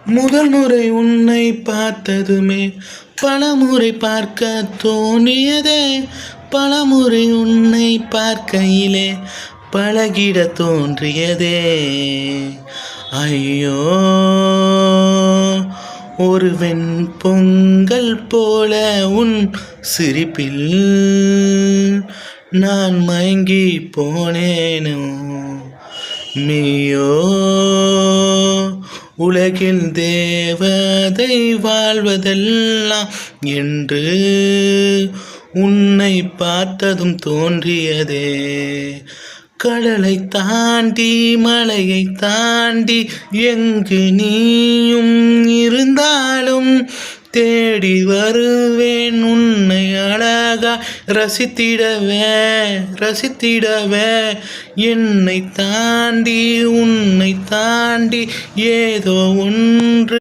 முதல் முறை உன்னை பார்த்ததுமே பலமுறை பார்க்க தோன்றியதே. பலமுறை உன்னை பார்க்கையிலே பழகிட தோன்றியதே. ஐயோ, ஒரு வெண்பொங்கல் போல உன் சிரிப்பில் நான் மயங்கி போனேனோ. நீயோ உலகில் தேவதை வாழ்வதெல்லாம் என்று உன்னை பார்த்ததும் தோன்றியதே. கடலை தாண்டி மலையை தாண்டி எங்கு நீயும் இருந்தாலும் தேடி வருவேன் உன்னை அழகா ரசித்திடவே. என்னை தாண்டி உன்னை தாண்டி ஏதோ ஒன்று